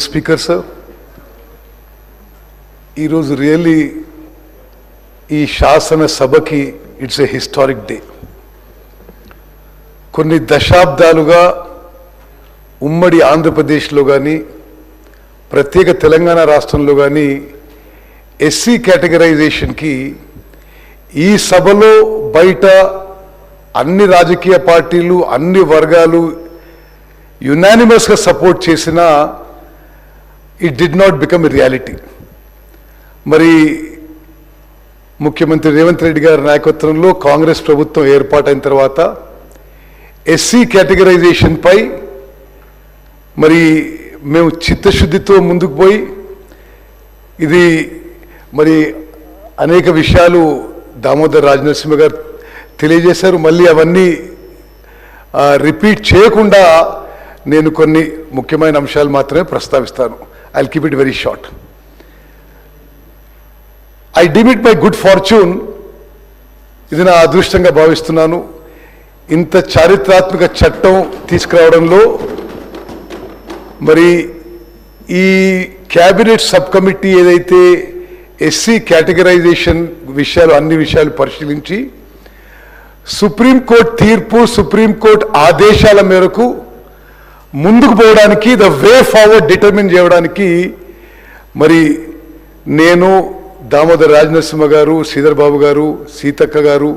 Speaker sir, ఈరోజు really ఈ శాసనసభకి it's a historic day. కొన్ని దశాబ్దాలుగా ఉమ్మడి ఆంధ్రప్రదేశ్లో కానీ ప్రత్యేక తెలంగాణ రాష్ట్రంలో కానీ ఎస్సీ కేటగరైజేషన్కి ఈ సభలో బయట అన్ని రాజకీయ పార్టీలు అన్ని వర్గాలు యునానిమస్గా సపోర్ట్ చేసినా it did not become a reality. మరి ముఖ్యమంత్రి రేవంత్ రెడ్డి గారి నాయకత్వంలో కాంగ్రెస్ ప్రభుత్వం ఏర్పాటైన తర్వాత ఎస్సీ కేటగరైజేషన్పై మరి మేము చిత్తశుద్ధితో ముందుకు పోయి ఇది మరి అనేక విషయాలు దామోదర్ రాజనరసింహ గారు తెలియజేశారు. మళ్ళీ అవన్నీ రిపీట్ చేయకుండా నేను కొన్ని ముఖ్యమైన అంశాలు మాత్రమే ప్రస్తావిస్తాను. I'll keep it very short. I deem it my good fortune, ఇది నా అదృష్టంగా భావిస్తున్నాను. ఇంత చారిత్రాత్మక చట్టం తీసుకురావడంలో మరి ఈ క్యాబినెట్ సబ్ కమిటీ ఏదైతే ఎస్సీ కేటగరైజేషన్ విషయాలు అన్ని విషయాలు పరిశీలించి సుప్రీంకోర్టు తీర్పు సుప్రీంకోర్టు ఆదేశాల మేరకు ముందుకు పోవడానికి ద వే ఫార్వర్డ్ డిటర్మిన్ చేయడానికి మరి నేను దామోదర్ రాజనరసింహ గారు, శ్రీధర్ బాబు గారు, సీతక్క గారు,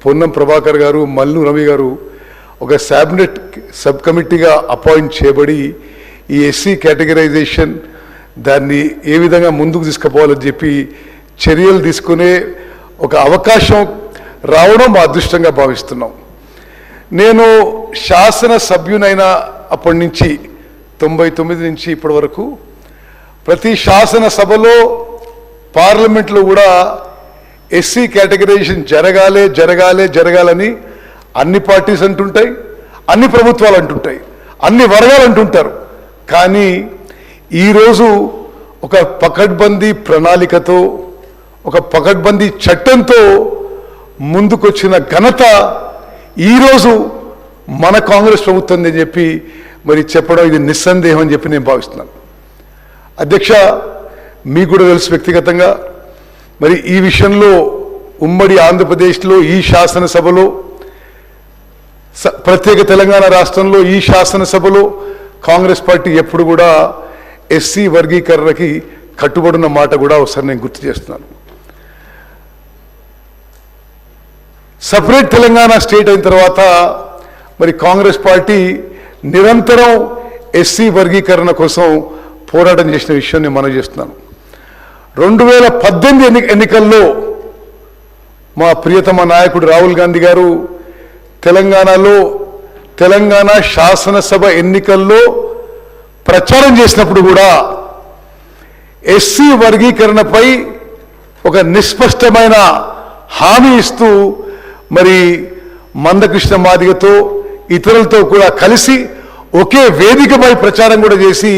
పొన్నం ప్రభాకర్ గారు, మల్లు రవి గారు ఒక క్యాబినెట్ సబ్ కమిటీగా అపాయింట్ చేయబడి ఈ ఎస్సీ కేటగరైజేషన్ దాన్ని ఏ విధంగా ముందుకు తీసుకుపోవాలని చెప్పి చర్యలు తీసుకునే ఒక అవకాశం రావడం మా అదృష్టంగా భావిస్తున్నాం. నేను శాసన సభ్యునైన అప్పటి నుంచి 99 నుంచి ఇప్పటి వరకు ప్రతి శాసనసభలో పార్లమెంట్లో కూడా ఎస్సీ కేటగరైజేషన్ జరగాలని అన్ని పార్టీస్ అంటుంటాయి, అన్ని ప్రభుత్వాలు అంటుంటాయి, అన్ని వర్గాలు అంటుంటారు. కానీ ఈరోజు ఒక పకడ్బందీ ప్రణాళికతో ఒక పకడ్బందీ చట్టంతో ముందుకొచ్చిన ఘనత ఈరోజు మన కాంగ్రెస్ ప్రభుత్వం అని చెప్పి మరి చెప్పడం ఇది నిస్సందేహం అని చెప్పి నేను భావిస్తున్నాను. అధ్యక్ష, మీకు కూడా తెలుసు వ్యక్తిగతంగా మరి ఈ విషయంలో ఉమ్మడి ఆంధ్రప్రదేశ్లో ఈ శాసనసభలో ప్రత్యేక తెలంగాణ రాష్ట్రంలో ఈ శాసనసభలో కాంగ్రెస్ పార్టీ ఎప్పుడు కూడా ఎస్సీ వర్గీకరణకి కట్టుబడిన మాట కూడా ఒకసారి నేను గుర్తు చేస్తున్నాను. సపరేట్ తెలంగాణ స్టేట్ అయిన తర్వాత మరి కాంగ్రెస్ పార్టీ నిరంతరం ఎస్సీ వర్గీకరణ కోసం పోరాటం చేసిన విషయం నేను మనవి చేస్తున్నాను. 2018 ఎన్నికల్లో మా ప్రియతమ నాయకుడు రాహుల్ గాంధీ గారు తెలంగాణ శాసనసభ ఎన్నికల్లో ప్రచారం చేసినప్పుడు కూడా ఎస్సీ వర్గీకరణపై ఒక నిస్పష్టమైన హామీ ఇస్తూ మరి మందకృష్ణ మాదిగతో ఇతరులతో కూడా కలిసి ఒకే వేదికపై ప్రచారం కూడా చేసి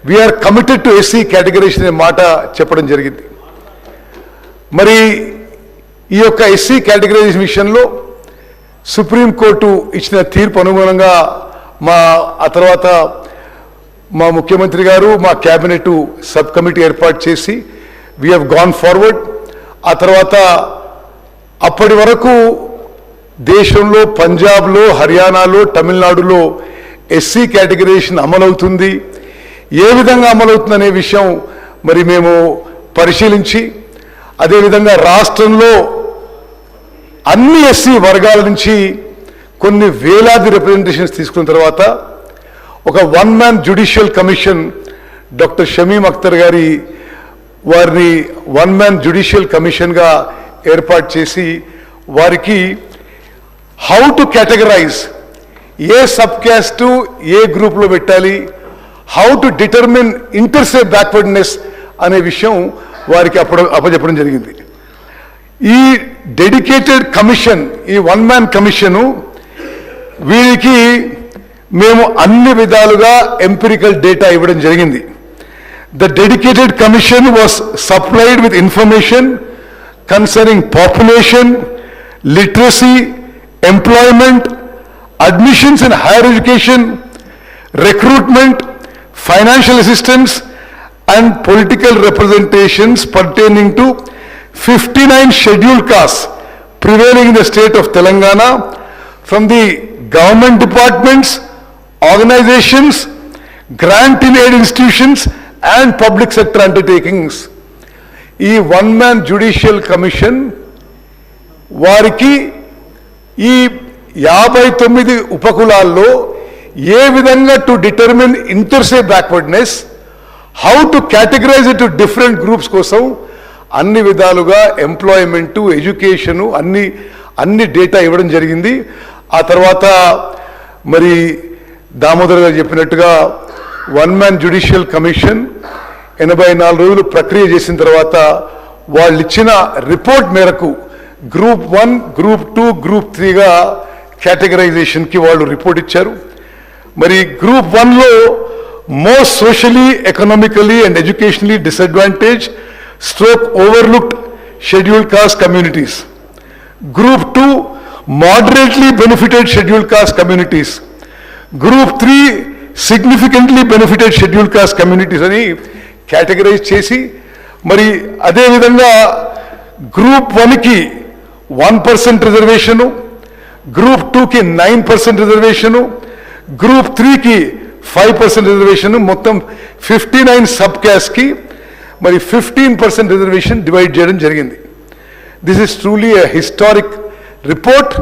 we are committed to SC categorisation అనే మాట చెప్పడం జరిగింది. మరి ఈ యొక్క ఎస్సీ కేటగరైజేషన్ విషయంలో సుప్రీంకోర్టు ఇచ్చిన తీర్పు అనుగుణంగా ఆ తర్వాత మా ముఖ్యమంత్రి గారు మా క్యాబినెట్ సబ్ కమిటీ ఏర్పాటు చేసి వీ హ్యావ్ గాన్ ఫార్వర్డ్. ఆ తర్వాత అప్పటి వరకు దేశంలో పంజాబ్లో, హర్యానాలో, తమిళనాడులో ఎస్సీ కేటగరైజేషన్ అమలవుతుంది, ఏ విధంగా అమలవుతుందనే విషయం మరి మేము పరిశీలించి అదేవిధంగా రాష్ట్రంలో అన్ని ఎస్సీ వర్గాల నుంచి కొన్ని వేలాది రిప్రజెంటేషన్స్ తీసుకున్న తర్వాత ఒక 1 man judicial commission doctor Shamim Akhtar వారిని 1 మ్యాన్ జ్యుడిషియల్ కమిషన్గా ఏర్పాటు చేసి వారికి హౌ టు కేటగరైజ్, ఏ సబ్ క్యాస్ట్ ఏ గ్రూప్లో పెట్టాలి, how to determine inter se backwardness అనే విషయం వారికి అప్పచెప్పడం జరిగింది. ఈ డెడికేటెడ్ కమిషన్, ఈ 1 మ్యాన్ కమిషను వీరికి మేము అన్ని విధాలుగా ఎంపిరికల్ డేటా ఇవ్వడం జరిగింది. The dedicated commission was supplied with information concerning population, literacy, employment, admissions in higher education, recruitment, financial assistance and political representations pertaining to 59 scheduled castes prevailing in the state of Telangana from the government departments, organizations, grant in aid institutions and public sector undertakings. ఈ one man judicial commission వారికి ఈ 59 ఉపకులాల్లో ఏ విధంగా to determine inter se backwardness, how to categorise it to different groups కోసం అన్ని విధాలుగా employment, education అన్ని డేటా ఇవ్వడం జరిగింది. ఆ తర్వాత మరి దామోదర్ గారు చెప్పినట్టుగా వన్ మ్యాన్ జ్యుడిషియల్ కమిషన్ 84 రోజులు ప్రక్రియ చేసిన తర్వాత వాళ్ళు ఇచ్చిన రిపోర్ట్ మేరకు గ్రూప్ 1, గ్రూప్ 2, గ్రూప్ 3గా కేటగరైజేషన్కి వాళ్ళు రిపోర్ట్ ఇచ్చారు. మరి గ్రూప్ 1లో most socially, economically and educationally disadvantage stroke overlooked scheduled caste communities. Group 2 moderately benefited scheduled caste communities. Group 3 significantly benefited scheduled caste communities అని కేటగరైజ్ చేసి మరి అదేవిధంగా గ్రూప్ 1కి 1% రిజర్వేషను, గ్రూప్ 2కి 9% రిజర్వేషను, గ్రూప్ 3కి 5% రిజర్వేషను, మొత్తం 59 sub క్యాస్ట్కి మరి 15% reservation divide చేయడం జరిగింది. This is truly a historic report.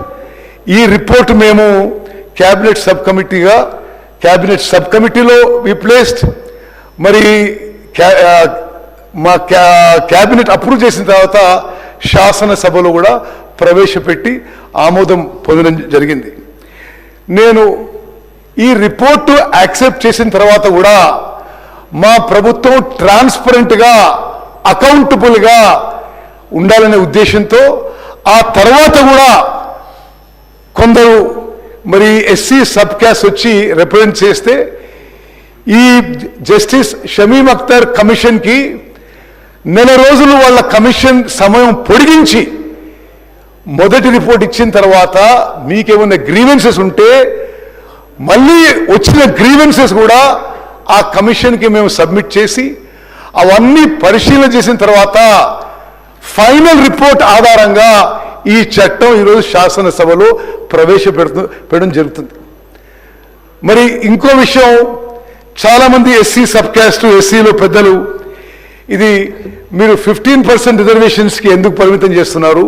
ఈ రిపోర్ట్ మేము క్యాబినెట్ సబ్ కమిటీలో వి ప్లేస్డ్. మరి మా క్యాబినెట్ అప్రూవ్ చేసిన తర్వాత శాసనసభలో కూడా ప్రవేశపెట్టి ఆమోదం పొందడం జరిగింది. నేను ఈ రిపోర్టు యాక్సెప్ట్ చేసిన తర్వాత కూడా మా ప్రభుత్వం ట్రాన్స్పరెంట్గా, అకౌంటబుల్గా ఉండాలనే ఉద్దేశంతో ఆ తర్వాత కూడా కొందరు మరి ఎస్సీ సబ్ క్యాస్ట్ వచ్చి రిప్రజెంట్ చేస్తే ఈ జస్టిస్ షమీమ్ అఖ్తర్ కమిషన్కి 4 రోజులు వాళ్ళ కమిషన్ సమయం పొడిగించి మొదటి రిపోర్ట్ ఇచ్చిన తర్వాత మీకేమైనా గ్రీవెన్సెస్ ఉంటే మళ్ళీ వచ్చిన గ్రీవెన్సెస్ కూడా ఆ కమిషన్కి మేము సబ్మిట్ చేసి అవన్నీ పరిశీలన చేసిన తర్వాత ఫైనల్ రిపోర్ట్ ఆధారంగా ఈ చట్టం ఈరోజు శాసనసభలో ప్రవేశపెట్టడం జరుగుతుంది. మరి ఇంకో విషయం, చాలామంది ఎస్సీ సబ్ క్యాస్ట్, ఎస్సీలో పెద్దలు ఇది మీరు 15% రిజర్వేషన్స్కి ఎందుకు పరిమితం చేస్తున్నారు?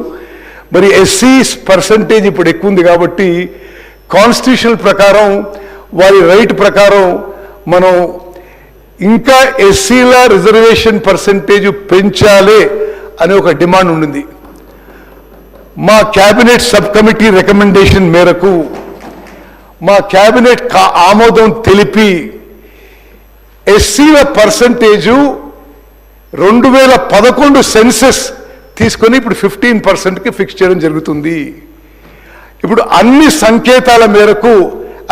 మరి ఎస్సీ పర్సంటేజ్ ఇప్పుడు ఎక్కువ ఉంది కాబట్టి కాన్స్టిట్యూషన్ ప్రకారం వారి రైట్ ప్రకారం మనం ఇంకా ఎస్సీల రిజర్వేషన్ పర్సంటేజ్ పెంచాలి అనే ఒక డిమాండ్ ఉండింది. మా క్యాబినెట్ సబ్ కమిటీ రికమెండేషన్ మేరకు మా క్యాబినెట్ ఆమోదం తెలిపి ఎస్సీల పర్సంటేజు 2011 సెన్సెస్ తీసుకొని ఇప్పుడు 15%కి ఫిక్స్ చేయడం జరుగుతుంది. ఇప్పుడు అన్ని సంకేతాల మేరకు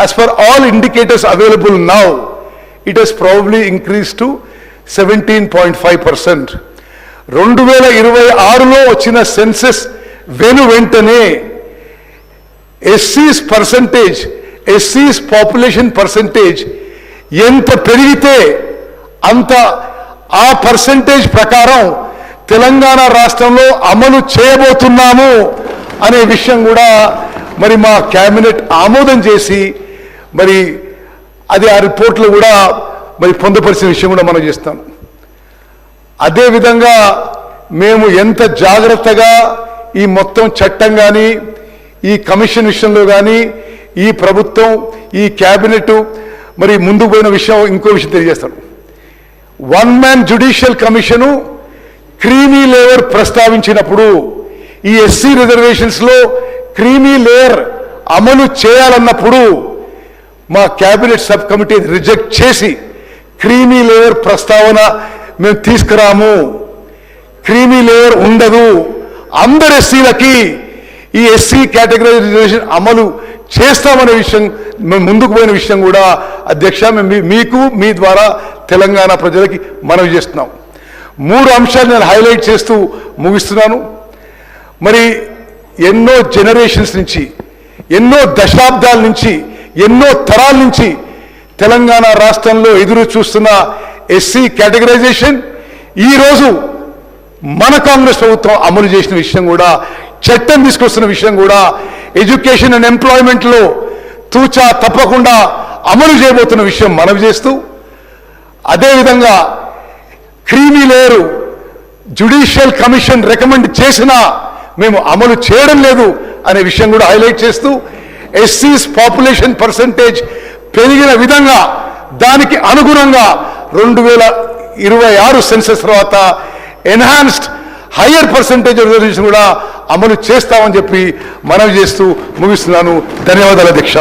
as per all indicators available now it has probably increase to 17.5%. 2026లో వచ్చిన సెన్సెస్ వెంటనే ఎస్సీస్ పర్సంటేజ్, ఎస్సీస్ పాపులేషన్ పర్సంటేజ్ ఎంత పెరిగితే అంత ఆ పర్సంటేజ్ ప్రకారం తెలంగాణ రాష్ట్రంలో అమలు చేయబోతున్నాము అనే విషయం కూడా మరి మా క్యాబినెట్ ఆమోదం చేసి మరి అది ఆ రిపోర్ట్లో కూడా మరి పొందుపరిచిన విషయం కూడా మనం చేస్తాం. అదేవిధంగా మేము ఎంత జాగ్రత్తగా ఈ మొత్తం చట్టం కానీ, ఈ కమిషన్ విషయంలో కానీ ఈ ప్రభుత్వం, ఈ క్యాబినెట్ మరి ముందుకు పోయిన విషయం, ఇంకో విషయం తెలియజేస్తాను. One man judicial commission creamy layer ప్రస్తావించినప్పుడు ఈ ఎస్సీ రిజర్వేషన్స్లో క్రీమీ లేయర్ అమలు చేయాలన్నప్పుడు మా క్యాబినెట్ సబ్ కమిటీ రిజెక్ట్ చేసి క్రీమీ లేయర్ ప్రస్తావన మేము తీసుకురాము, క్రీమీ లేయర్ ఉండదు, అందరు ఎస్సీలకి ఈ ఎస్సీ కేటగరైజేషన్ అమలు చేస్తామనే విషయం మేము ముందుకు పోయిన విషయం కూడా అధ్యక్ష మేము మీకు మీ ద్వారా తెలంగాణ ప్రజలకి మనవి చేస్తున్నాం. 3 అంశాలు నేను హైలైట్ చేస్తూ ముగిస్తున్నాను. మరి ఎన్నో జనరేషన్స్ నుంచి, ఎన్నో దశాబ్దాల నుంచి, ఎన్నో తరాల నుంచి తెలంగాణ రాష్ట్రంలో ఎదురు చూస్తున్న ఎస్సీ కేటగరైజేషన్ ఈరోజు మన కాంగ్రెస్ ప్రభుత్వం అమలు చేసిన విషయం కూడా, చట్టం తీసుకొస్తున్న విషయం కూడా, ఎడ్యుకేషన్ అండ్ ఎంప్లాయ్మెంట్లో తూచా తప్పకుండా అమలు చేయబోతున్న విషయం మనవి చేస్తూ, అదేవిధంగా creamy layer judicial commission recommend చేసినా మేము అమలు చేయడం లేదు అనే విషయం కూడా హైలైట్ చేస్తూ, ఎస్సీస్ పాపులేషన్ పర్సంటేజ్ పెరిగిన విధంగా దానికి అనుగుణంగా 2026 సెన్సస్ తర్వాత ఎన్హాన్స్డ్ హయ్యర్ పర్సంటేజ్ రిజర్వేషన్ కూడా అమలు చేస్తామని చెప్పి మనవి చేస్తూ ముగిస్తున్నాను. ధన్యవాదాలు అధ్యక్ష.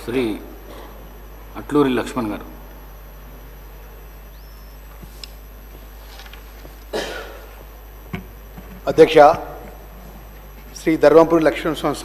శ్రీ అట్లూరి లక్ష్మణ్ గారు. అధ్యక్ష, శ్రీ ధర్మపురి లక్ష్మణ స్వామి